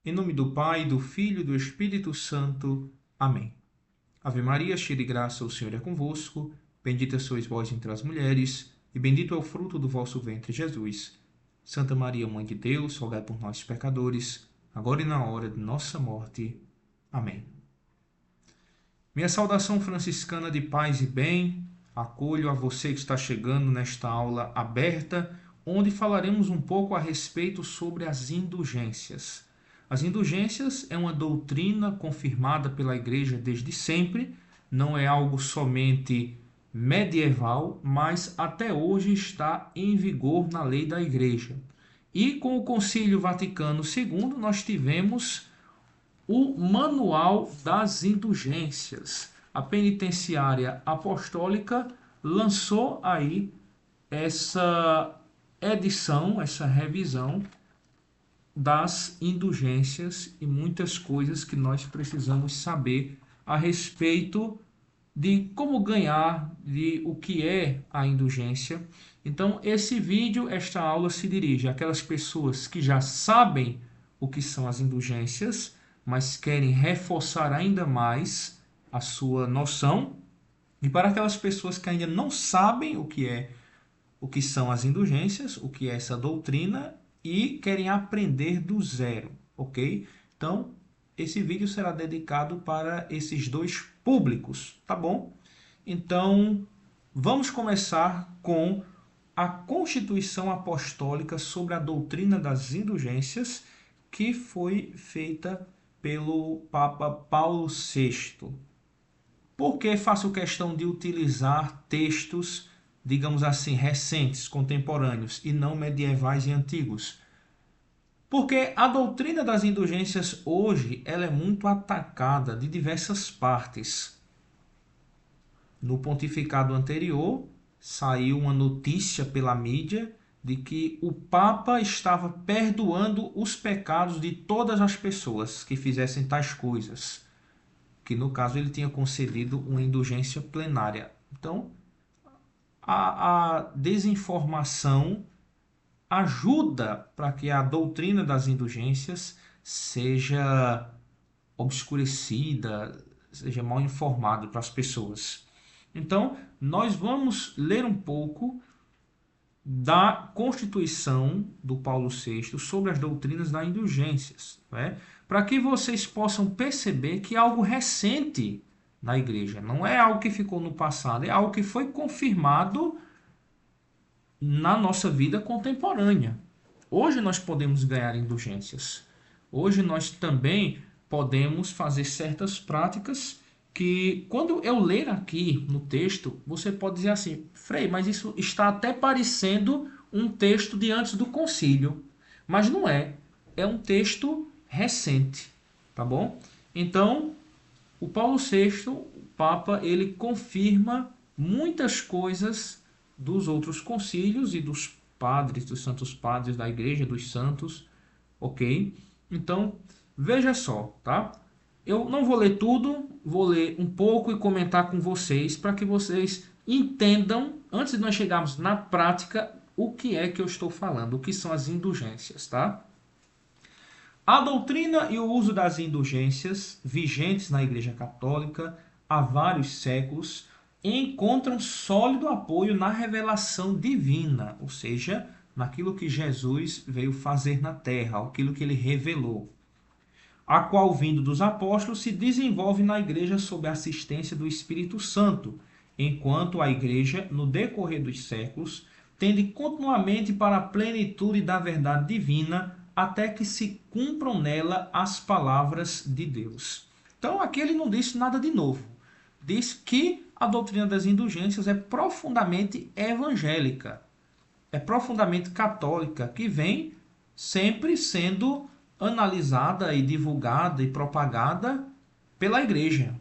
Em nome do Pai, do Filho e do Espírito Santo. Amém. Ave Maria, cheia de graça, o Senhor é convosco. Bendita sois vós entre as mulheres, e bendito é o fruto do vosso ventre, Jesus. Santa Maria, Mãe de Deus, rogai por nós, pecadores, agora e na hora de nossa morte. Amém. Minha saudação franciscana de paz e bem. Acolho a você que está chegando nesta aula aberta, onde falaremos um pouco a respeito sobre as indulgências. As indulgências é uma doutrina confirmada pela Igreja desde sempre, não é algo somente medieval, mas até hoje está em vigor na lei da Igreja. E com o Concílio Vaticano II, nós tivemos o Manual das Indulgências. A Penitenciária Apostólica lançou aí essa edição, essa revisão das indulgências e muitas coisas que nós precisamos saber a respeito de como ganhar, de o que é a indulgência. Então, esse vídeo, esta aula se dirige àquelas pessoas que já sabem o que são as indulgências, mas querem reforçar ainda mais a sua noção, e para aquelas pessoas que ainda não sabem o que são as indulgências, o que é essa doutrina e querem aprender do zero, ok? Então, esse vídeo será dedicado para esses dois públicos, tá bom? Então, vamos começar com a Constituição Apostólica sobre a doutrina das indulgências, que foi feita pelo Papa Paulo VI. Por que faço questão de utilizar textos, digamos assim, recentes, contemporâneos, e não medievais e antigos? Porque a doutrina das indulgências hoje ela é muito atacada de diversas partes. No pontificado anterior, saiu uma notícia pela mídia de que o Papa estava perdoando os pecados de todas as pessoas que fizessem tais coisas, que no caso ele tinha concedido uma indulgência plenária. Então, a desinformação ajuda para que a doutrina das indulgências seja obscurecida, seja mal informada para as pessoas. Então, nós vamos ler um pouco da Constituição do Paulo VI sobre as doutrinas das indulgências, né? Para que vocês possam perceber que é algo recente na Igreja, não é algo que ficou no passado, é algo que foi confirmado na nossa vida contemporânea. Hoje nós podemos ganhar indulgências. Hoje nós também podemos fazer certas práticas que, quando eu ler aqui no texto, você pode dizer assim: Frei, mas isso está até parecendo um texto de antes do concílio. Mas não é. É um texto recente, tá bom? Então, o Paulo VI, o Papa, ele confirma muitas coisas dos outros concílios e dos padres, dos santos padres da igreja, dos santos, ok? Então, veja só, tá? Eu não vou ler tudo, vou ler um pouco e comentar com vocês para que vocês entendam, antes de nós chegarmos na prática, o que é que eu estou falando, o que são as indulgências, tá? A doutrina e o uso das indulgências, vigentes na Igreja Católica há vários séculos, encontram sólido apoio na revelação divina, ou seja, naquilo que Jesus veio fazer na terra, aquilo que ele revelou, a qual, vindo dos apóstolos, se desenvolve na Igreja sob a assistência do Espírito Santo, enquanto a Igreja, no decorrer dos séculos, tende continuamente para a plenitude da verdade divina, até que se cumpram nela as palavras de Deus. Então aqui ele não disse nada de novo. Diz que a doutrina das indulgências é profundamente evangélica, é profundamente católica, que vem sempre sendo analisada e divulgada e propagada pela Igreja,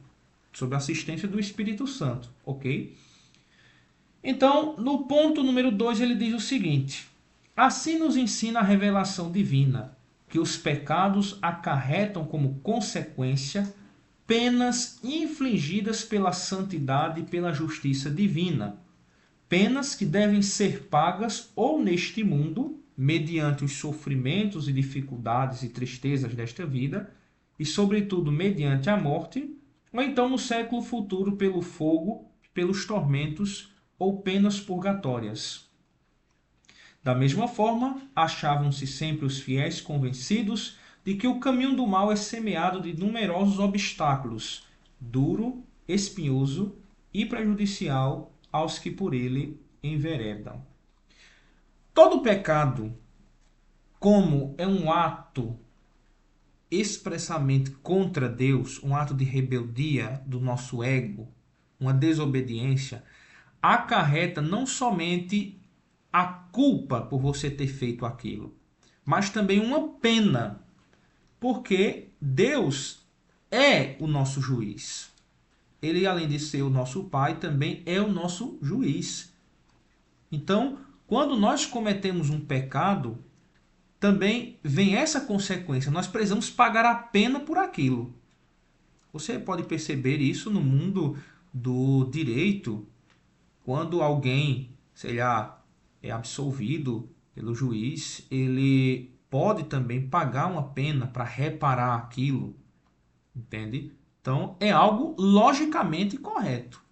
sob a assistência do Espírito Santo, ok? Então, no ponto número 2, ele diz o seguinte: assim nos ensina a revelação divina, que os pecados acarretam como consequência penas infligidas pela santidade e pela justiça divina, penas que devem ser pagas ou neste mundo, mediante os sofrimentos e dificuldades e tristezas desta vida, e sobretudo mediante a morte, ou então no século futuro pelo fogo, pelos tormentos ou penas purgatórias. Da mesma forma, achavam-se sempre os fiéis convencidos de que o caminho do mal é semeado de numerosos obstáculos, duro, espinhoso e prejudicial aos que por ele enveredam. Todo pecado, como é um ato expressamente contra Deus, um ato de rebeldia do nosso ego, uma desobediência, acarreta não somente a culpa por você ter feito aquilo, mas também uma pena, porque Deus é o nosso juiz. Ele, além de ser o nosso Pai, também é o nosso juiz. Então, quando nós cometemos um pecado, também vem essa consequência. Nós precisamos pagar a pena por aquilo. Você pode perceber isso no mundo do direito, quando alguém, sei lá, é absolvido pelo juiz, ele pode também pagar uma pena para reparar aquilo, entende? Então, é algo logicamente correto.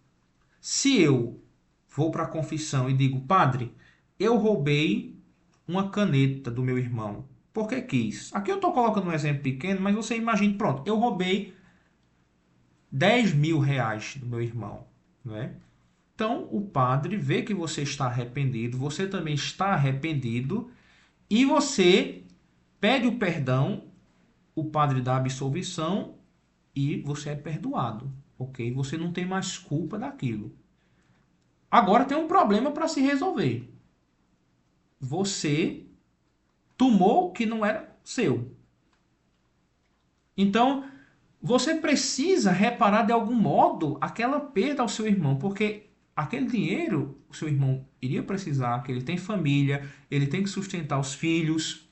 Se eu vou para a confissão e digo, padre, eu roubei uma caneta do meu irmão, porque quis. Aqui eu estou colocando um exemplo pequeno, mas você imagina, pronto, eu roubei 10 mil reais do meu irmão, não é? Então, o padre vê que você está arrependido, você também está arrependido, e você pede o perdão, o padre dá a absolvição e você é perdoado, ok? Você não tem mais culpa daquilo. Agora tem um problema para se resolver. Você tomou o que não era seu. Então, você precisa reparar de algum modo aquela perda ao seu irmão, porque aquele dinheiro o seu irmão iria precisar, que ele tem família, ele tem que sustentar os filhos.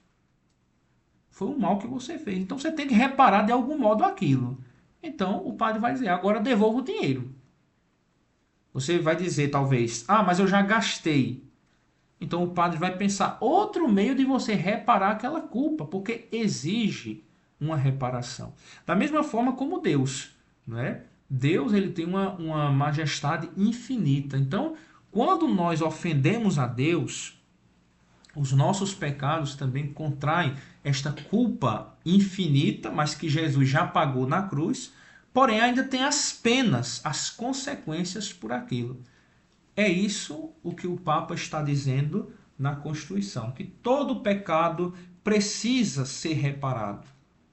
Foi um mal que você fez. Então você tem que reparar de algum modo aquilo. Então o padre vai dizer, agora devolva o dinheiro. Você vai dizer talvez, mas eu já gastei. Então o padre vai pensar outro meio de você reparar aquela culpa, porque exige uma reparação. Da mesma forma como Deus, não é? Deus, ele tem uma majestade infinita. Então, quando nós ofendemos a Deus, os nossos pecados também contraem esta culpa infinita, mas que Jesus já pagou na cruz, porém ainda tem as penas, as consequências por aquilo. É isso o que o Papa está dizendo na Constituição, que todo pecado precisa ser reparado,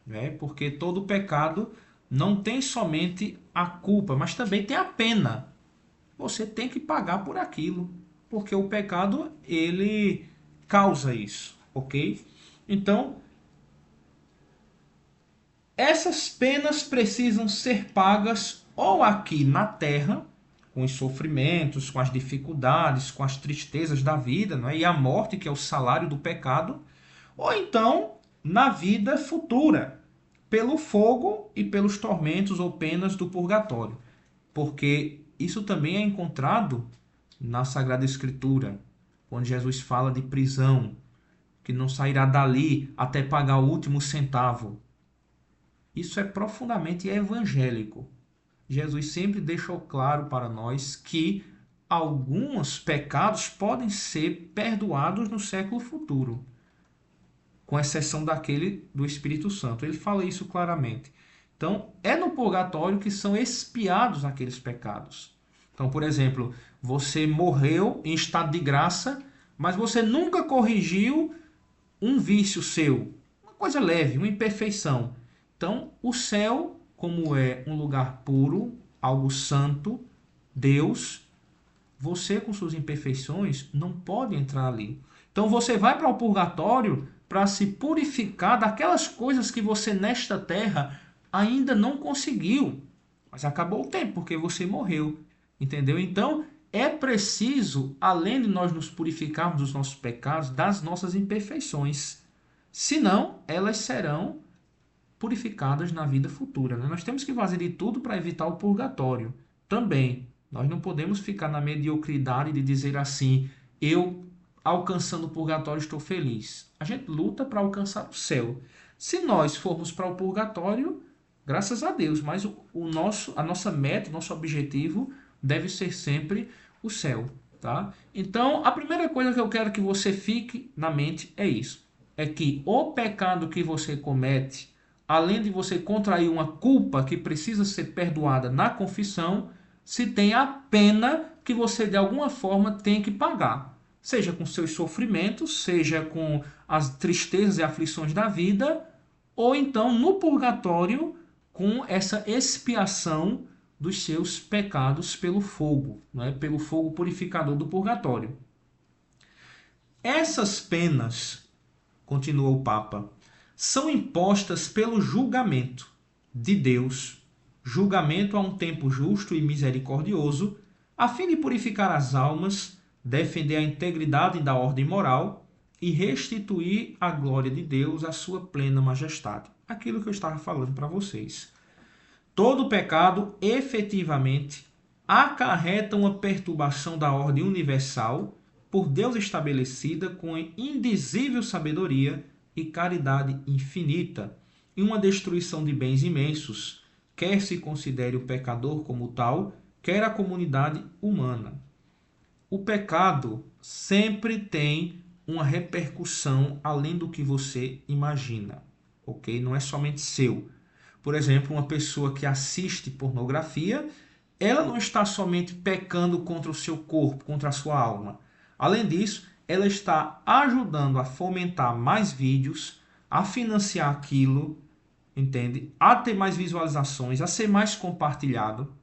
né? Porque todo pecado não tem somente a culpa, mas também tem a pena. Você tem que pagar por aquilo, porque o pecado ele causa isso, ok? Então, essas penas precisam ser pagas ou aqui na terra, com os sofrimentos, com as dificuldades, com as tristezas da vida, não é? E a morte, que é o salário do pecado, ou então na vida futura, pelo fogo e pelos tormentos ou penas do purgatório. Porque isso também é encontrado na Sagrada Escritura, quando Jesus fala de prisão, que não sairá dali até pagar o último centavo. Isso é profundamente evangélico. Jesus sempre deixou claro para nós que alguns pecados podem ser perdoados no século futuro, com exceção daquele do Espírito Santo. Ele fala isso claramente. Então, é no purgatório que são expiados aqueles pecados. Então, por exemplo, você morreu em estado de graça, mas você nunca corrigiu um vício seu, uma coisa leve, uma imperfeição. Então, o céu, como é um lugar puro, algo santo, Deus, você com suas imperfeições não pode entrar ali. Então, você vai para o purgatório para se purificar daquelas coisas que você nesta terra ainda não conseguiu. Mas acabou o tempo, porque você morreu. Entendeu? Então, é preciso, além de nós nos purificarmos dos nossos pecados, das nossas imperfeições. Senão, elas serão purificadas na vida futura, né? Nós temos que fazer de tudo para evitar o purgatório. Também, nós não podemos ficar na mediocridade de dizer assim, eu alcançando o purgatório estou feliz. A gente luta para alcançar o céu. Se nós formos para o purgatório, graças a Deus, mas a nossa meta, o nosso objetivo deve ser sempre o céu, tá? Então, a primeira coisa que eu quero que você fique na mente é isso. É que o pecado que você comete, além de você contrair uma culpa que precisa ser perdoada na confissão, se tem a pena que você de alguma forma tem que pagar. Seja com seus sofrimentos, seja com as tristezas e aflições da vida, ou então no purgatório com essa expiação dos seus pecados pelo fogo, né? Pelo fogo purificador do purgatório. Essas penas, continuou o Papa, são impostas pelo julgamento de Deus, julgamento a um tempo justo e misericordioso, a fim de purificar as almas, defender a integridade da ordem moral e restituir à glória de Deus a sua plena majestade. Aquilo que eu estava falando para vocês. Todo pecado, efetivamente, acarreta uma perturbação da ordem universal por Deus estabelecida com indizível sabedoria e caridade infinita, e uma destruição de bens imensos, quer se considere o pecador como tal, quer a comunidade humana. O pecado sempre tem uma repercussão além do que você imagina, ok? Não é somente seu. Por exemplo, uma pessoa que assiste pornografia, ela não está somente pecando contra o seu corpo, contra a sua alma. Além disso, ela está ajudando a fomentar mais vídeos, a financiar aquilo, entende? A ter mais visualizações, a ser mais compartilhado.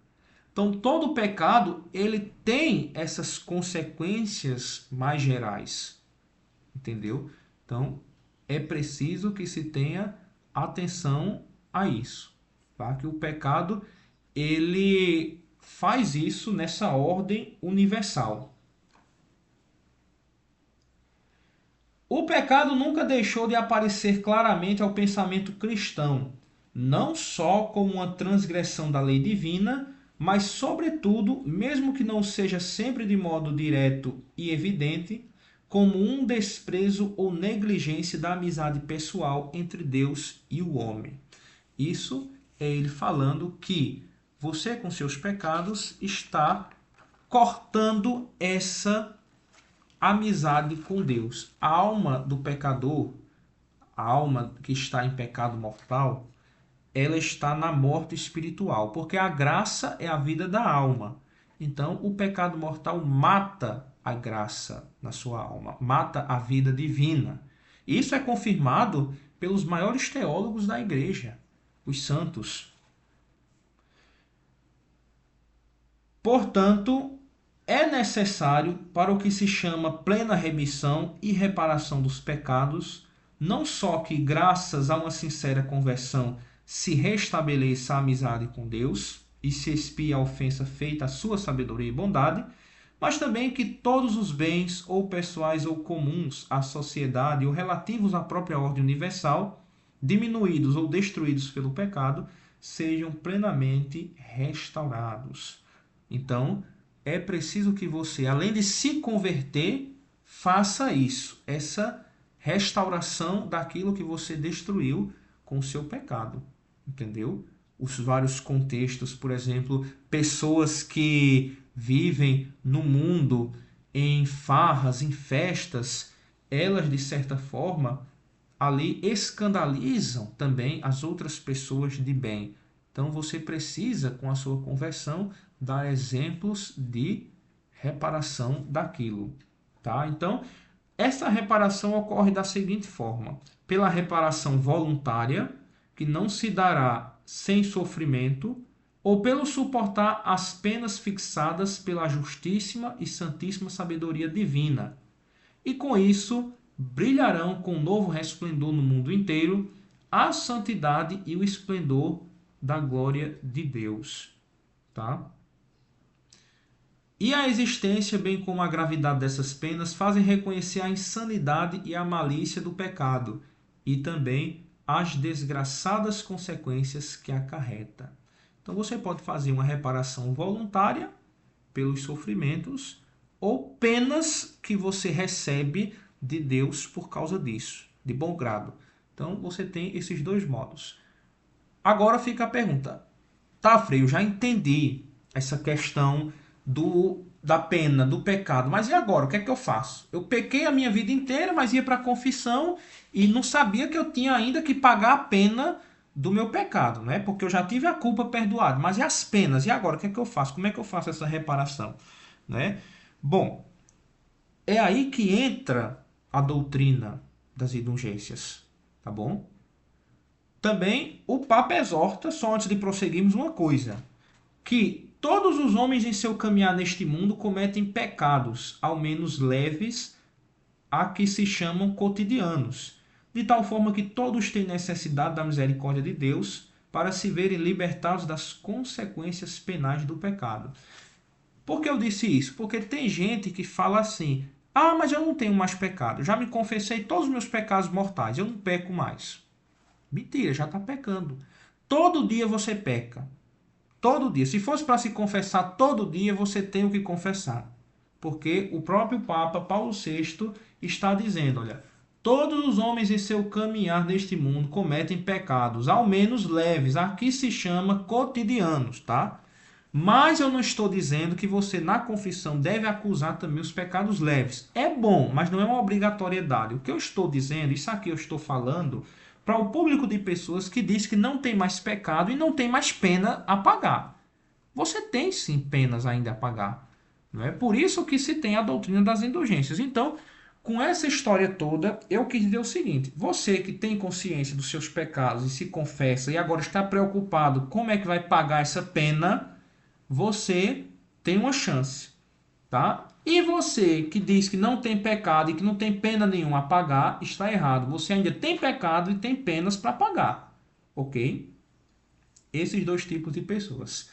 Então, todo pecado, ele tem essas consequências mais gerais, entendeu? Então, é preciso que se tenha atenção a isso, tá? Que o pecado, ele faz isso nessa ordem universal. O pecado nunca deixou de aparecer claramente ao pensamento cristão, não só como uma transgressão da lei divina, mas, sobretudo, mesmo que não seja sempre de modo direto e evidente, como um desprezo ou negligência da amizade pessoal entre Deus e o homem. Isso é ele falando que você, com seus pecados, está cortando essa amizade com Deus. A alma do pecador, a alma que está em pecado mortal, ela está na morte espiritual, porque a graça é a vida da alma. Então, o pecado mortal mata a graça na sua alma, mata a vida divina. Isso é confirmado pelos maiores teólogos da igreja, os santos. Portanto, é necessário, para o que se chama plena remissão e reparação dos pecados, não só que, graças a uma sincera conversão, se restabeleça a amizade com Deus e se expie a ofensa feita à sua sabedoria e bondade, mas também que todos os bens, ou pessoais ou comuns à sociedade ou relativos à própria ordem universal, diminuídos ou destruídos pelo pecado, sejam plenamente restaurados. Então, é preciso que você, além de se converter, faça isso, essa restauração daquilo que você destruiu com o seu pecado, entendeu? Os vários contextos, por exemplo, pessoas que vivem no mundo em farras, em festas, elas, de certa forma, ali escandalizam também as outras pessoas de bem. Então, você precisa, com a sua conversão, dar exemplos de reparação daquilo, tá? Então, essa reparação ocorre da seguinte forma: pela reparação voluntária, que não se dará sem sofrimento, ou pelo suportar as penas fixadas pela justíssima e santíssima sabedoria divina. E com isso, brilharão com novo resplendor no mundo inteiro a santidade e o esplendor da glória de Deus, tá? E a existência, bem como a gravidade dessas penas, fazem reconhecer a insanidade e a malícia do pecado e também as desgraçadas consequências que acarreta. Então você pode fazer uma reparação voluntária pelos sofrimentos ou penas que você recebe de Deus por causa disso, de bom grado. Então, você tem esses dois modos. Agora fica a pergunta. Tá, Frei, eu já entendi essa questão da pena, do pecado. Mas e agora? O que é que eu faço? Eu pequei a minha vida inteira, mas ia para a confissão e não sabia que eu tinha ainda que pagar a pena do meu pecado, né? Porque eu já tive a culpa perdoada. Mas e as penas? E agora? O que é que eu faço? Como é que eu faço essa reparação? Né? Bom, é aí que entra a doutrina das indulgências, tá bom? Também o Papa exorta, só antes de prosseguirmos, uma coisa: que todos os homens em seu caminhar neste mundo cometem pecados, ao menos leves, a que se chamam cotidianos, de tal forma que todos têm necessidade da misericórdia de Deus para se verem libertados das consequências penais do pecado. Por que eu disse isso? Porque tem gente que fala assim: ah, mas eu não tenho mais pecado, já me confessei todos os meus pecados mortais, eu não peco mais. Mentira, já está pecando. Todo dia você peca. Todo dia. Se fosse para se confessar todo dia, você tem o que confessar. Porque o próprio Papa Paulo VI está dizendo, olha, todos os homens em seu caminhar neste mundo cometem pecados, ao menos leves, aqui se chama cotidianos, tá? Mas eu não estou dizendo que você na confissão deve acusar também os pecados leves. É bom, mas não é uma obrigatoriedade. O que eu estou dizendo, isso aqui eu estou falando para o público de pessoas que diz que não tem mais pecado e não tem mais pena a pagar. Você tem sim penas ainda a pagar. Não é por isso que se tem a doutrina das indulgências. Então, com essa história toda, eu quis dizer o seguinte: você que tem consciência dos seus pecados e se confessa e agora está preocupado como é que vai pagar essa pena, você tem uma chance, tá? E você que diz que não tem pecado e que não tem pena nenhuma a pagar, está errado. Você ainda tem pecado e tem penas para pagar, ok? Esses dois tipos de pessoas.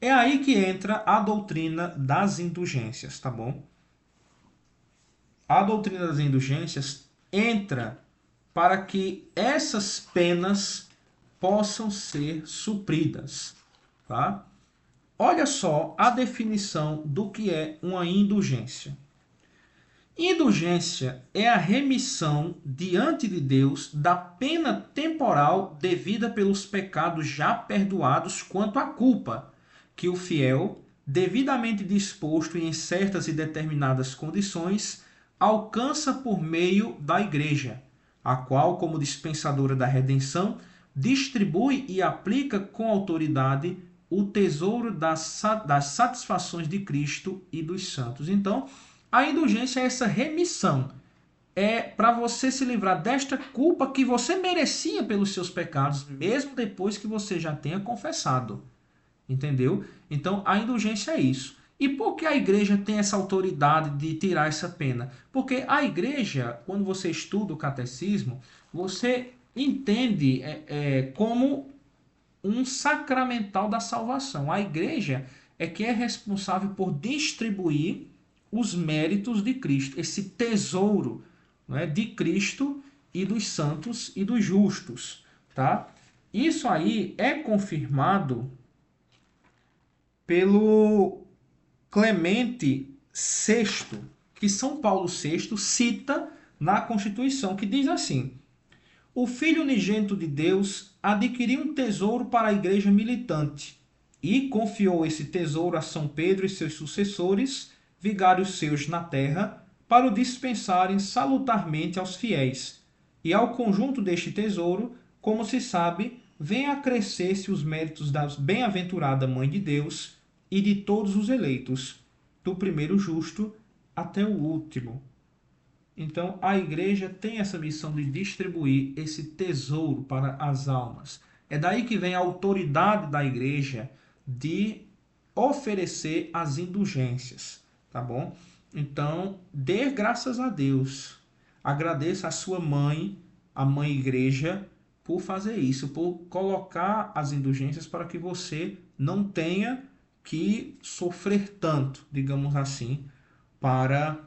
É aí que entra a doutrina das indulgências, tá bom? A doutrina das indulgências entra para que essas penas possam ser supridas, tá? Olha só a definição do que é uma indulgência. Indulgência é a remissão diante de Deus da pena temporal devida pelos pecados já perdoados quanto à culpa, que o fiel, devidamente disposto e em certas e determinadas condições, alcança por meio da Igreja, a qual, como dispensadora da redenção, distribui e aplica com autoridade o tesouro das satisfações de Cristo e dos santos. Então, a indulgência é essa remissão. É para você se livrar desta culpa que você merecia pelos seus pecados, mesmo depois que você já tenha confessado. Entendeu? Então, a indulgência é isso. E por que a igreja tem essa autoridade de tirar essa pena? Porque a igreja, quando você estuda o catecismo, você entende como um sacramental da salvação. A igreja é que é responsável por distribuir os méritos de Cristo, esse tesouro, né, de Cristo e dos santos e dos justos, tá? Isso aí é confirmado pelo Clemente VI, que São Paulo VI cita na Constituição, que diz assim: o Filho unigênito de Deus adquiriu um tesouro para a igreja militante e confiou esse tesouro a São Pedro e seus sucessores, vigários seus na terra, para o dispensarem salutarmente aos fiéis. E ao conjunto deste tesouro, como se sabe, vem a crescer-se os méritos da bem-aventurada Mãe de Deus e de todos os eleitos, do primeiro justo até o último. Então, a igreja tem essa missão de distribuir esse tesouro para as almas. É daí que vem a autoridade da igreja de oferecer as indulgências, tá bom? Então, dê graças a Deus. Agradeça a sua mãe, a mãe igreja, por fazer isso, por colocar as indulgências para que você não tenha que sofrer tanto, digamos assim, para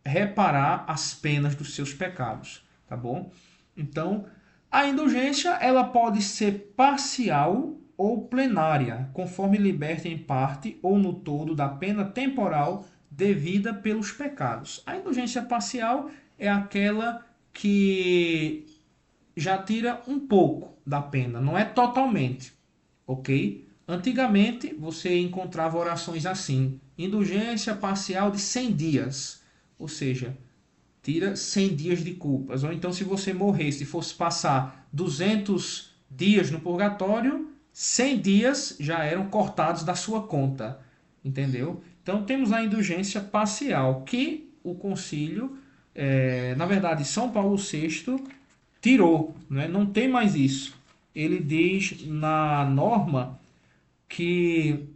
reparar as penas dos seus pecados, tá bom? Então, a indulgência ela pode ser parcial ou plenária, conforme liberta em parte ou no todo da pena temporal devida pelos pecados. A indulgência parcial é aquela que já tira um pouco da pena, não é totalmente, ok? Antigamente você encontrava orações assim: indulgência parcial de 100 dias, ou seja, tira 100 dias de culpas. Ou então, se você morresse e fosse passar 200 dias no purgatório, 100 dias já eram cortados da sua conta, entendeu? Então temos a indulgência parcial, que o concílio, na verdade São Paulo VI, tirou, né? Não tem mais isso. Ele diz na norma que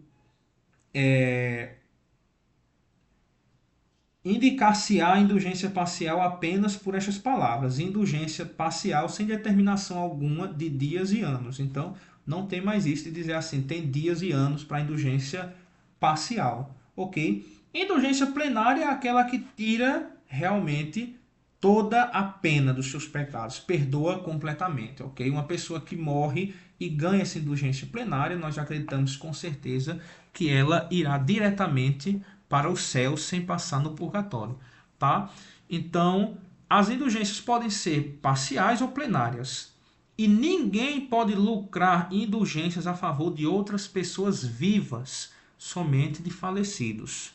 indicar-se-á indulgência parcial apenas por estas palavras: indulgência parcial sem determinação alguma de dias e anos. Então, não tem mais isso de dizer assim, tem dias e anos para indulgência parcial, ok? Indulgência plenária é aquela que tira realmente toda a pena dos seus pecados, perdoa completamente, ok? Uma pessoa que morre e ganha essa indulgência plenária, nós acreditamos com certeza que ela irá diretamente para o céu sem passar no purgatório, tá? Então, as indulgências podem ser parciais ou plenárias. E ninguém pode lucrar indulgências a favor de outras pessoas vivas, somente de falecidos,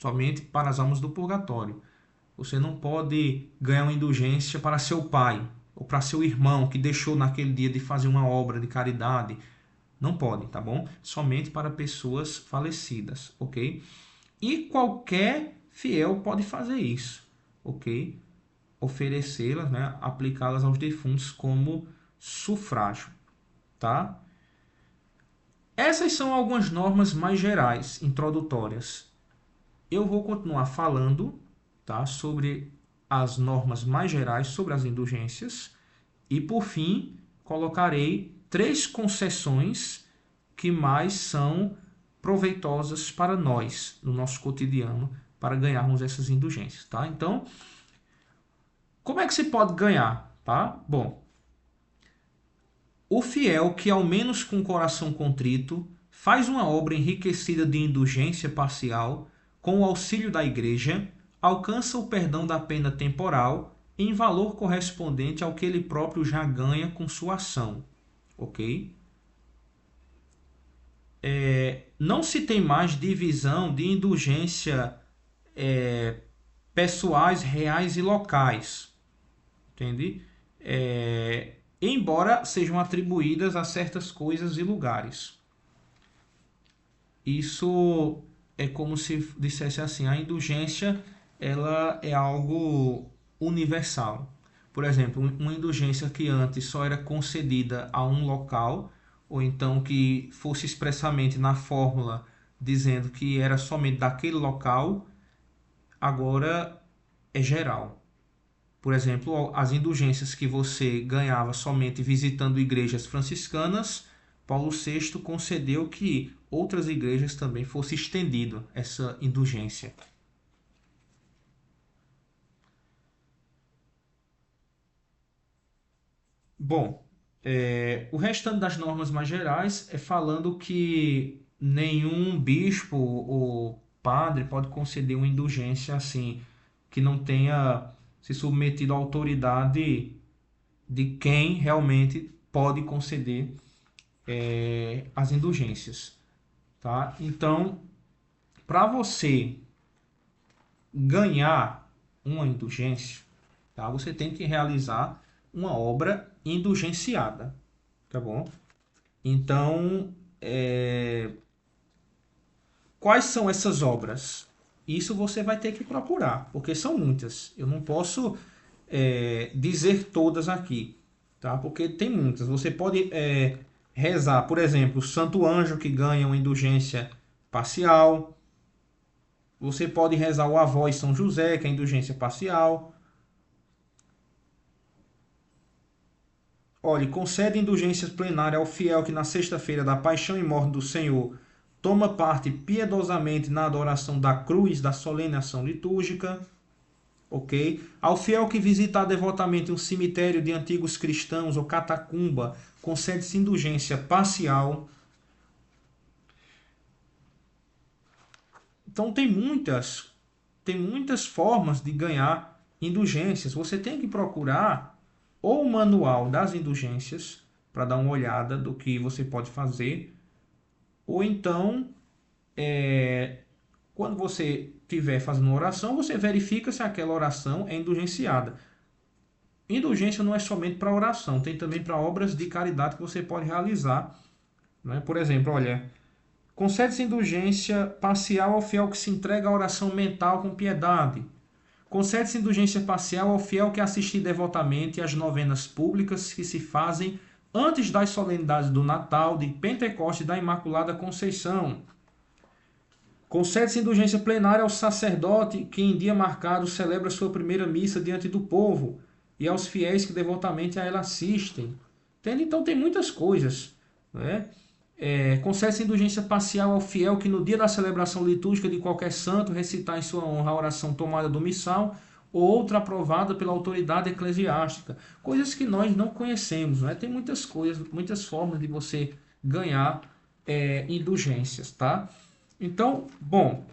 somente para as almas do purgatório. Você não pode ganhar uma indulgência para seu pai ou para seu irmão que deixou naquele dia de fazer uma obra de caridade. Não pode, tá bom? Somente para pessoas falecidas, ok? E qualquer fiel pode fazer isso, ok? Oferecê-las, né? Aplicá-las aos defuntos como sufrágio, tá? Essas são algumas normas mais gerais, introdutórias. Eu vou continuar falando, tá, sobre as normas mais gerais sobre as indulgências e, por fim, colocarei 3 concessões que mais são proveitosas para nós, no nosso cotidiano, para ganharmos essas indulgências, tá? Então, como é que se pode ganhar, tá? Bom, o fiel que, ao menos com o coração contrito, faz uma obra enriquecida de indulgência parcial, com o auxílio da Igreja, alcança o perdão da pena temporal em valor correspondente ao que ele próprio já ganha com sua ação, ok? Não se tem mais divisão de indulgência pessoais, reais e locais, entende? Embora sejam atribuídas a certas coisas e lugares. Isso é como se dissesse assim, a indulgência ela é algo universal. Por exemplo, uma indulgência que antes só era concedida a um local, ou então que fosse expressamente na fórmula dizendo que era somente daquele local, agora é geral. Por exemplo, as indulgências que você ganhava somente visitando igrejas franciscanas, Paulo VI concedeu que outras igrejas também fosse estendido essa indulgência. Bom, o restante das normas mais gerais é falando que nenhum bispo ou padre pode conceder uma indulgência assim, que não tenha se submetido à autoridade de quem realmente pode conceder as indulgências, tá? Então, para você ganhar uma indulgência, tá? Você tem que realizar uma obra indulgenciada, tá bom? Então, quais são essas obras? Isso você vai ter que procurar, porque são muitas. Eu não posso dizer todas aqui, tá? Porque tem muitas. Você pode rezar, por exemplo, o Santo Anjo que ganha uma indulgência parcial. Você pode rezar o Avós São José, que é indulgência parcial. Olhe, concede indulgências plenárias ao fiel que na sexta-feira da paixão e morte do Senhor toma parte piedosamente na adoração da cruz da solene ação litúrgica. Ok? Ao fiel que visitar devotamente um cemitério de antigos cristãos ou catacumba, concede-se indulgência parcial. Então tem muitas formas de ganhar indulgências. Você tem que procurar ou o manual das indulgências para dar uma olhada do que você pode fazer, ou então, quando você estiver fazendo uma oração, você verifica se aquela oração é indulgenciada. Indulgência não é somente para oração, tem também para obras de caridade que você pode realizar, né? Por exemplo, olha, concede-se indulgência parcial ao fiel que se entrega à oração mental com piedade. Concede-se indulgência parcial ao fiel que assistir devotamente às novenas públicas que se fazem antes das solenidades do Natal, de Pentecostes e da Imaculada Conceição. Concede-se indulgência plenária ao sacerdote que em dia marcado celebra sua primeira missa diante do povo e aos fiéis que devotamente a ela assistem. Entende? Então tem muitas coisas, né? Concede-se indulgência parcial ao fiel que no dia da celebração litúrgica de qualquer santo recitar em sua honra a oração tomada do missal ou outra aprovada pela autoridade eclesiástica. Coisas que nós não conhecemos, né? Tem muitas coisas, muitas formas de você ganhar indulgências, tá? Então, bom,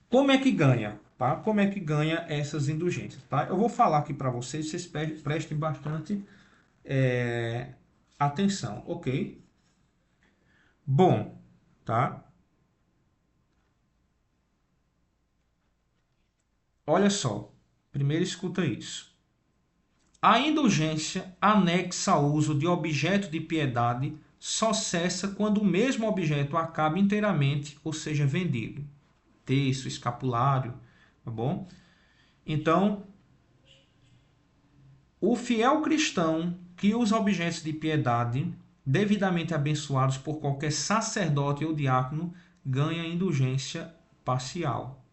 como é que ganha? Tá? Como é que ganha essas indulgências? Tá? Eu vou falar aqui para vocês prestem bastante atenção, ok? Bom, tá? Olha só, primeiro escuta isso. A indulgência anexa ao uso de objeto de piedade só cessa quando o mesmo objeto acaba inteiramente, ou seja, vendido. Terço, escapulário, tá bom? Então, o fiel cristão que usa objetos de piedade devidamente abençoados por qualquer sacerdote ou diácono ganha indulgência parcial,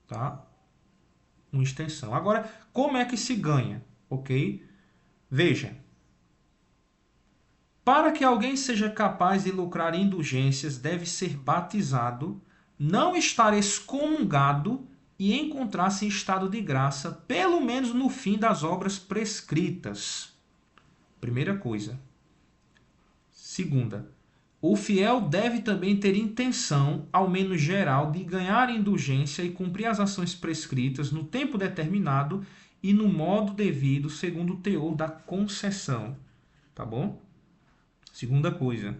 tá? Uma extensão. Agora, como é que se ganha? Ok? Veja. Para que alguém seja capaz de lucrar indulgências, deve ser batizado, não estar excomungado e encontrar-se em estado de graça, pelo menos no fim das obras prescritas. Primeira coisa. Segunda, o fiel deve também ter intenção, ao menos geral, de ganhar indulgência e cumprir as ações prescritas no tempo determinado e no modo devido, segundo o teor da concessão. Tá bom? Segunda coisa.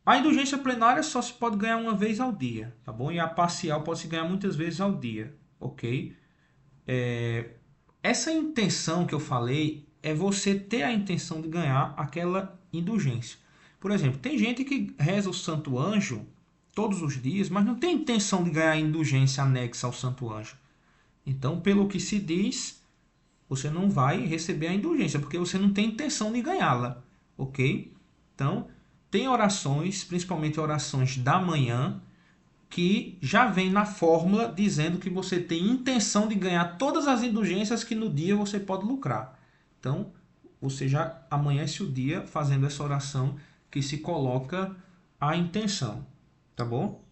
A indulgência plenária só se pode ganhar uma vez ao dia, tá bom? E a parcial pode se ganhar muitas vezes ao dia, ok? Essa intenção que eu falei é você ter a intenção de ganhar aquela indulgência. Por exemplo, tem gente que reza o Santo Anjo todos os dias, mas não tem intenção de ganhar a indulgência anexa ao Santo Anjo. Então, pelo que se diz, você não vai receber a indulgência, porque você não tem intenção de ganhá-la, ok? Então, tem orações, principalmente orações da manhã, que já vem na fórmula dizendo que você tem intenção de ganhar todas as indulgências que no dia você pode lucrar. Então, você já amanhece o dia fazendo essa oração que se coloca a intenção, tá bom?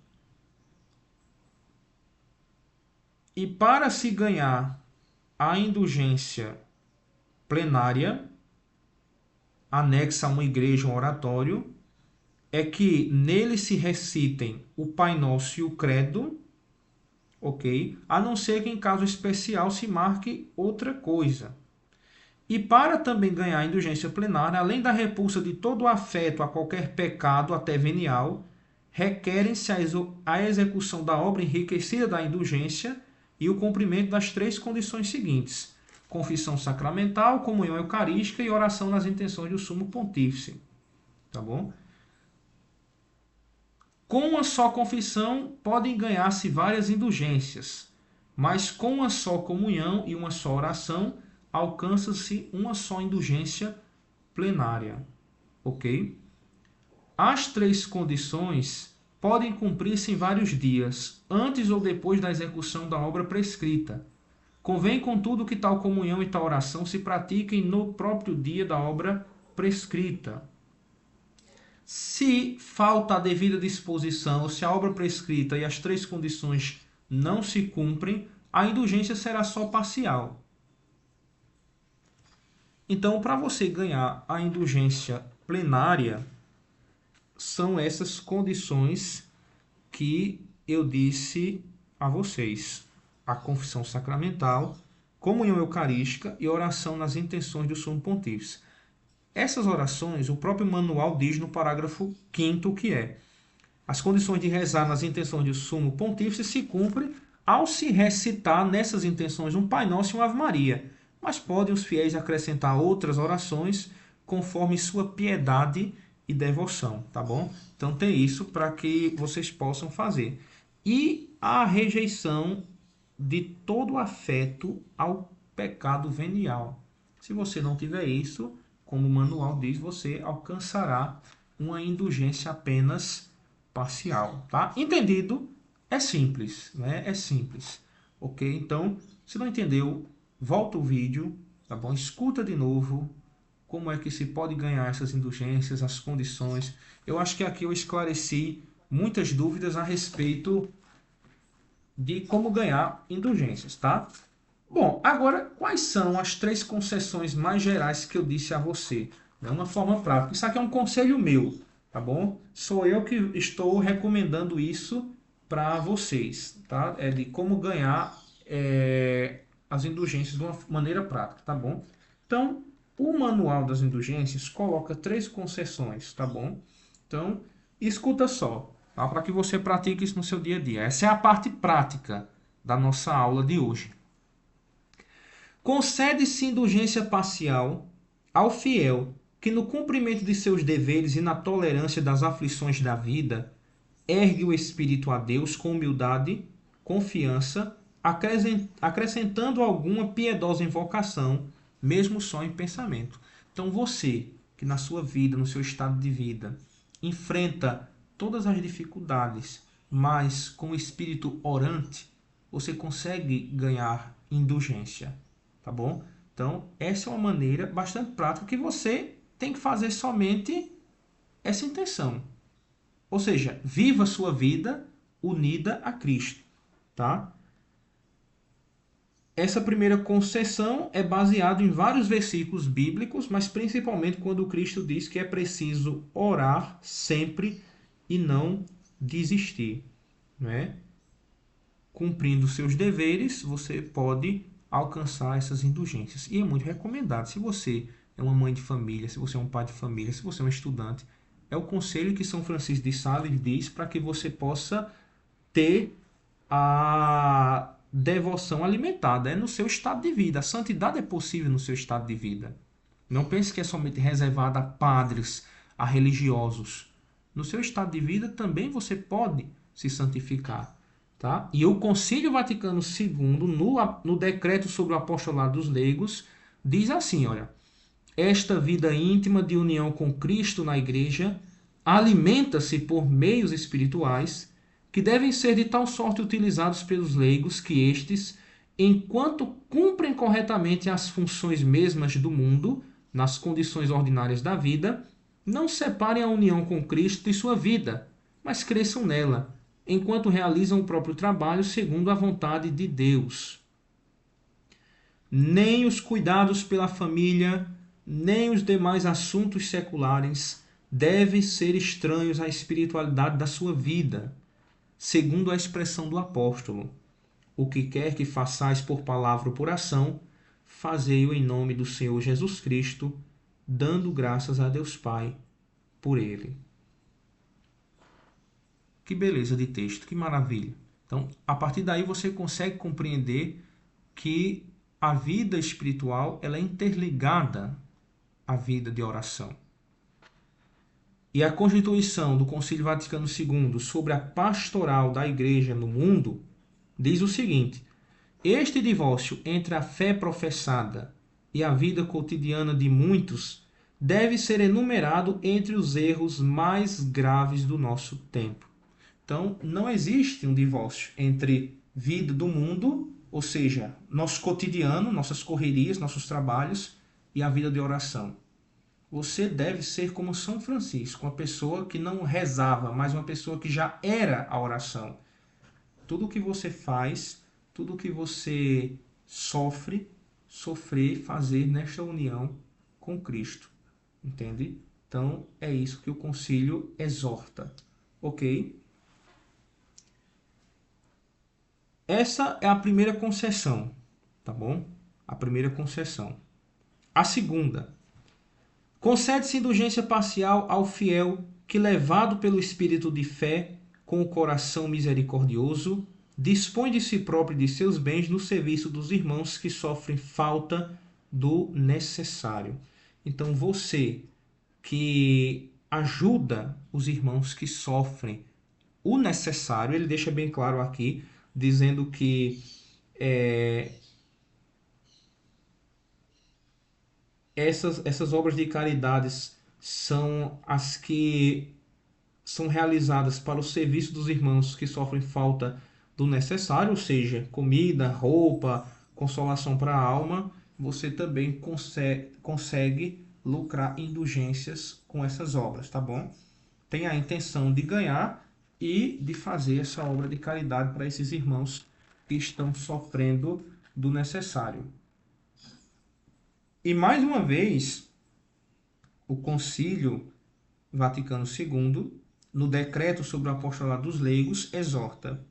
E para se ganhar a indulgência plenária, anexa a uma igreja, um oratório, é que nele se recitem o Pai Nosso e o Credo, ok? A não ser que em caso especial se marque outra coisa. E para também ganhar a indulgência plenária, além da repulsa de todo o afeto a qualquer pecado, até venial, requerem-se a execução da obra enriquecida da indulgência e o cumprimento das 3 condições seguintes: confissão sacramental, comunhão eucarística e oração nas intenções do Sumo Pontífice. Tá bom? Com uma só confissão podem ganhar-se várias indulgências, mas com uma só comunhão e uma só oração alcança-se uma só indulgência plenária. Ok? As 3 condições podem cumprir-se em vários dias, antes ou depois da execução da obra prescrita. Convém, contudo, que tal comunhão e tal oração se pratiquem no próprio dia da obra prescrita. Se falta a devida disposição, ou se a obra prescrita e as 3 condições não se cumprem, a indulgência será só parcial. Então, para você ganhar a indulgência plenária, são essas condições que eu disse a vocês: a confissão sacramental, comunhão eucarística e oração nas intenções do Sumo Pontífice. Essas orações, o próprio manual diz no parágrafo 5º o que é. As condições de rezar nas intenções do Sumo Pontífice se cumprem ao se recitar nessas intenções um Pai Nosso e uma Ave Maria. Mas podem os fiéis acrescentar outras orações conforme sua piedade e devoção, tá bom? Então tem isso para que vocês possam fazer. E a rejeição de todo afeto ao pecado venial. Se você não tiver isso, como o manual diz, você alcançará uma indulgência apenas parcial, tá? Entendido? É simples, né? É simples, ok? Então, se não entendeu, volta o vídeo, tá bom? Escuta de novo como é que se pode ganhar essas indulgências, as condições. Eu acho que aqui eu esclareci muitas dúvidas a respeito de como ganhar indulgências, tá? Bom, agora, quais são as 3 concessões mais gerais que eu disse a você? De uma forma prática. Isso aqui é um conselho meu, tá bom? Sou eu que estou recomendando isso para vocês, tá? É de como ganhar as indulgências de uma maneira prática, tá bom? Então, o manual das indulgências coloca 3 concessões, tá bom? Então, escuta só, tá? Para que você pratique isso no seu dia a dia. Essa é a parte prática da nossa aula de hoje. Concede-se indulgência parcial ao fiel que, no cumprimento de seus deveres e na tolerância das aflições da vida, ergue o espírito a Deus com humildade, confiança, acrescentando alguma piedosa invocação, mesmo só em pensamento. Então você, que na sua vida, no seu estado de vida, enfrenta todas as dificuldades, mas com o espírito orante, você consegue ganhar indulgência, tá bom? Então, essa é uma maneira bastante prática que você tem que fazer somente essa intenção. Ou seja, viva a sua vida unida a Cristo, tá? Essa primeira concessão é baseada em vários versículos bíblicos, mas principalmente quando Cristo diz que é preciso orar sempre e não desistir, né? Cumprindo seus deveres, você pode alcançar essas indulgências. E é muito recomendado. Se você é uma mãe de família, se você é um pai de família, se você é um estudante, é o conselho que São Francisco de Sales diz para que você possa ter a devoção alimentada. É no seu estado de vida. A santidade é possível no seu estado de vida. Não pense que é somente reservada a padres, a religiosos. No seu estado de vida também você pode se santificar. Tá? E o Concílio Vaticano II, no decreto sobre o apostolado dos leigos, diz assim, olha: esta vida íntima de união com Cristo na Igreja alimenta-se por meios espirituais que devem ser de tal sorte utilizados pelos leigos que estes, enquanto cumprem corretamente as funções mesmas do mundo, nas condições ordinárias da vida, não separem a união com Cristo de sua vida, mas cresçam nela, enquanto realizam o próprio trabalho segundo a vontade de Deus. Nem os cuidados pela família, nem os demais assuntos seculares devem ser estranhos à espiritualidade da sua vida, segundo a expressão do apóstolo: o que quer que façais por palavra ou por ação, fazei-o em nome do Senhor Jesus Cristo, dando graças a Deus Pai por ele. Que beleza de texto, que maravilha. Então, a partir daí você consegue compreender que a vida espiritual ela é interligada à vida de oração. E a Constituição do Concílio Vaticano II sobre a pastoral da Igreja no mundo diz o seguinte: este divórcio entre a fé professada e a vida cotidiana de muitos deve ser enumerado entre os erros mais graves do nosso tempo. Então, não existe um divórcio entre vida do mundo, ou seja, nosso cotidiano, nossas correrias, nossos trabalhos, e a vida de oração. Você deve ser como São Francisco, uma pessoa que não rezava, mas uma pessoa que já era a oração. Tudo o que você faz, tudo o que você sofrer, fazer nesta união com Cristo. Entende? Então, é isso que o concílio exorta, ok? Essa é a primeira concessão, tá bom? A primeira concessão. A segunda, concede-se indulgência parcial ao fiel que, levado pelo espírito de fé, com o coração misericordioso, dispõe de si próprio e de seus bens no serviço dos irmãos que sofrem falta do necessário. Então, você que ajuda os irmãos que sofrem o necessário, ele deixa bem claro aqui, dizendo que essas obras de caridade são as que são realizadas para o serviço dos irmãos que sofrem falta do necessário, ou seja, comida, roupa, consolação para a alma. Você também consegue lucrar indulgências com essas obras, tá bom? Tem a intenção de ganhar e de fazer essa obra de caridade para esses irmãos que estão sofrendo do necessário. E mais uma vez, o Concílio Vaticano II, no decreto sobre o apostolado dos leigos, exorta: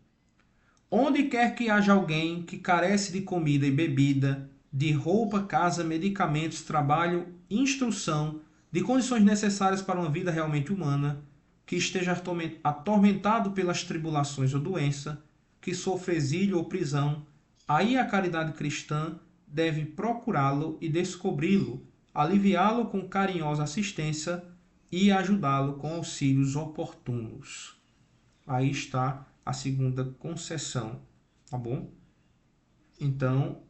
onde quer que haja alguém que carece de comida e bebida, de roupa, casa, medicamentos, trabalho, instrução, de condições necessárias para uma vida realmente humana, que esteja atormentado pelas tribulações ou doença, que sofra exílio ou prisão, aí a caridade cristã deve procurá-lo e descobri-lo, aliviá-lo com carinhosa assistência e ajudá-lo com auxílios oportunos. Aí está a segunda concessão, tá bom? Então,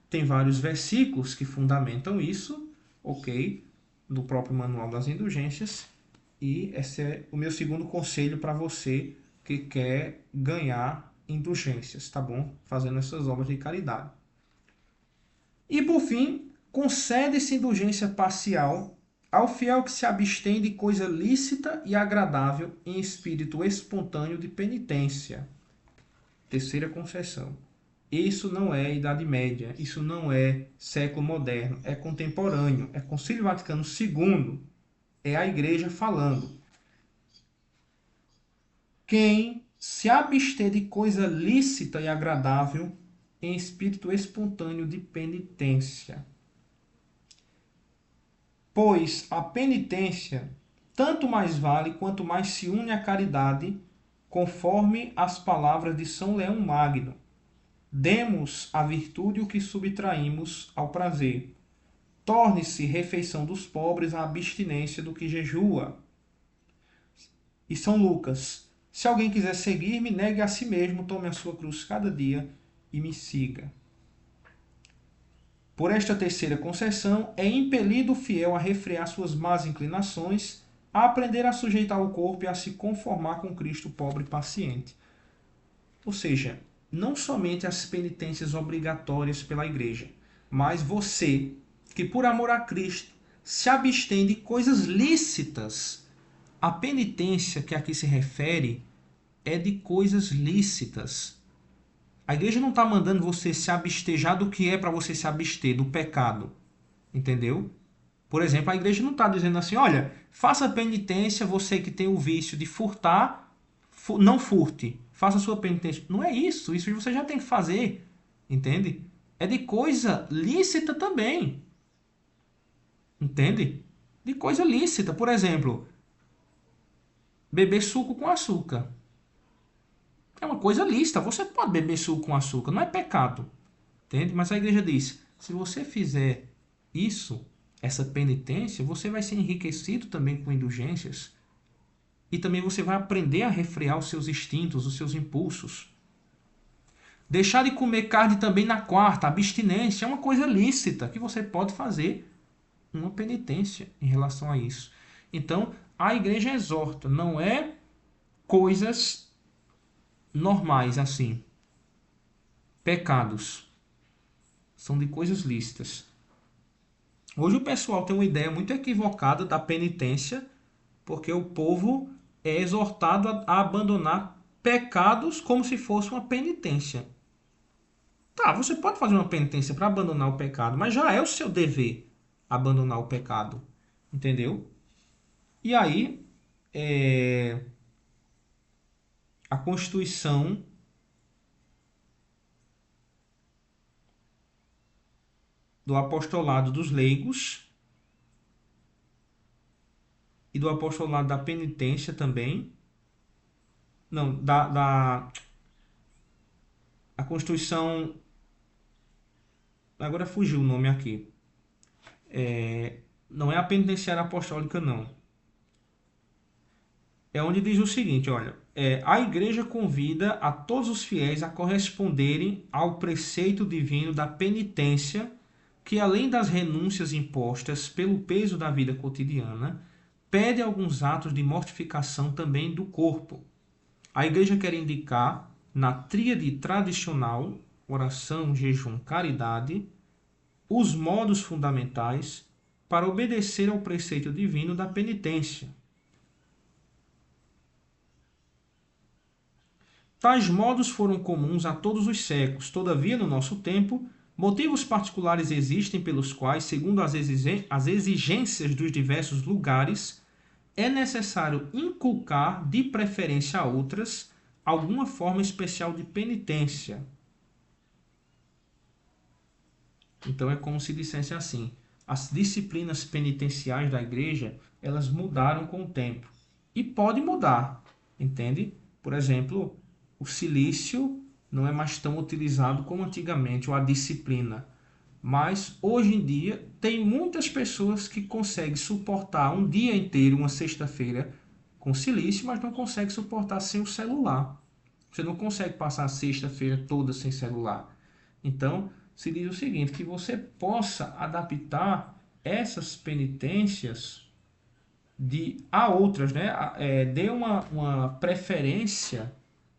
tem vários versículos que fundamentam isso, ok? Do próprio Manual das Indulgências. E esse é o meu segundo conselho para você que quer ganhar indulgências, tá bom? Fazendo essas obras de caridade. E por fim, concede-se indulgência parcial ao fiel que se abstém de coisa lícita e agradável em espírito espontâneo de penitência. Terceira concessão. Isso não é Idade Média, isso não é século moderno, é contemporâneo, é Concílio Vaticano II, é a Igreja falando. Quem se abster de coisa lícita e agradável em espírito espontâneo de penitência. Pois a penitência tanto mais vale quanto mais se une à caridade, conforme as palavras de São Leão Magno. Demos à virtude o que subtraímos ao prazer. Torne-se refeição dos pobres a abstinência do que jejua. E São Lucas: se alguém quiser seguir-me, negue a si mesmo, tome a sua cruz cada dia e me siga. Por esta terceira concessão, é impelido o fiel a refrear suas más inclinações, a aprender a sujeitar o corpo e a se conformar com Cristo pobre e paciente. Ou seja, não somente as penitências obrigatórias pela Igreja, mas você, que por amor a Cristo se abstém de coisas lícitas. A penitência que aqui se refere é de coisas lícitas. A Igreja não está mandando você se abster já do que é para você se abster, do pecado. Entendeu? Por exemplo, a Igreja não está dizendo assim, olha, faça penitência, você que tem o vício de furtar, não furte. Faça a sua penitência. Não é isso. Isso você já tem que fazer. Entende? É de coisa lícita também. Entende? De coisa lícita. Por exemplo, beber suco com açúcar. É uma coisa lícita. Você pode beber suco com açúcar. Não é pecado. Entende? Mas a Igreja diz, se você fizer isso, essa penitência, você vai ser enriquecido também com indulgências. E também você vai aprender a refrear os seus instintos, os seus impulsos. Deixar de comer carne também na quarta, abstinência, é uma coisa lícita que você pode fazer uma penitência em relação a isso. Então, a Igreja exorta, não é coisas normais assim. Pecados. São de coisas lícitas. Hoje o pessoal tem uma ideia muito equivocada da penitência, porque o povo é exortado a abandonar pecados como se fosse uma penitência. Tá, você pode fazer uma penitência para abandonar o pecado, mas já é o seu dever abandonar o pecado. Entendeu? E aí, a Constituição do Apostolado dos Leigos e do Apostolado da Penitência também. Não, a Constituição... Agora fugiu o nome aqui. Não é a Penitenciária Apostólica, não. É onde diz o seguinte, olha, a Igreja convida a todos os fiéis a corresponderem ao preceito divino da penitência, que além das renúncias impostas pelo peso da vida cotidiana, pede alguns atos de mortificação também do corpo. A Igreja quer indicar, na tríade tradicional, oração, jejum, caridade, os modos fundamentais para obedecer ao preceito divino da penitência. Tais modos foram comuns a todos os séculos. Todavia, no nosso tempo, motivos particulares existem pelos quais, segundo as exigências dos diversos lugares, é necessário inculcar, de preferência a outras, alguma forma especial de penitência. Então é como se dissesse assim: as disciplinas penitenciais da igreja, elas mudaram com o tempo. E pode mudar, entende? Por exemplo, o silício não é mais tão utilizado como antigamente, ou a disciplina. Mas hoje em dia tem muitas pessoas que conseguem suportar um dia inteiro, uma sexta-feira, com silício, mas não conseguem suportar sem o celular. Você não consegue passar a sexta-feira toda sem celular. Então, se diz o seguinte, que você possa adaptar essas penitências a outras, né? Dê uma preferência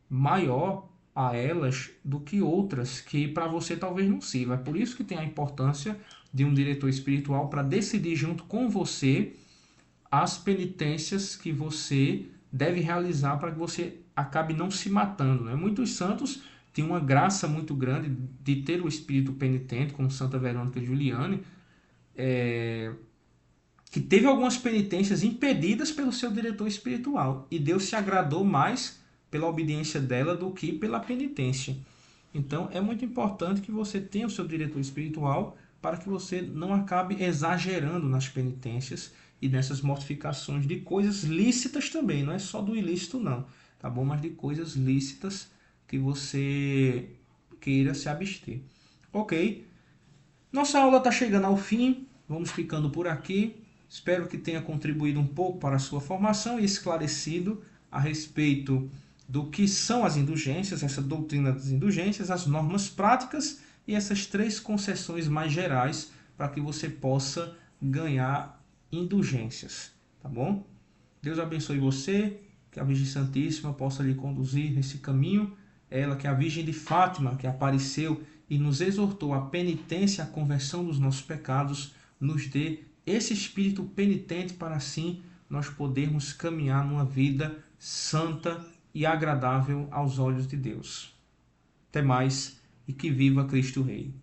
maior a elas do que outras que para você talvez não sirva. É por isso que tem a importância de um diretor espiritual para decidir junto com você as penitências que você deve realizar para que você acabe não se matando, né? Muitos santos tinham uma graça muito grande de ter o espírito penitente, como Santa Verônica Giuliani, que teve algumas penitências impedidas pelo seu diretor espiritual. E Deus se agradou mais pela obediência dela do que pela penitência. Então é muito importante que você tenha o seu diretor espiritual para que você não acabe exagerando nas penitências e nessas mortificações de coisas lícitas também. Não é só do ilícito não, tá bom? Mas de coisas lícitas que você queira se abster. Ok? Nossa aula está chegando ao fim. Vamos ficando por aqui. Espero que tenha contribuído um pouco para a sua formação e esclarecido a respeito do que são as indulgências, essa doutrina das indulgências, as normas práticas e essas 3 concessões mais gerais para que você possa ganhar indulgências, tá bom? Deus abençoe você, que a Virgem Santíssima possa lhe conduzir nesse caminho, ela que é a Virgem de Fátima, que apareceu e nos exortou à penitência, à conversão dos nossos pecados, nos dê esse espírito penitente para assim nós podermos caminhar numa vida santa e agradável aos olhos de Deus. Até mais e que viva Cristo Rei.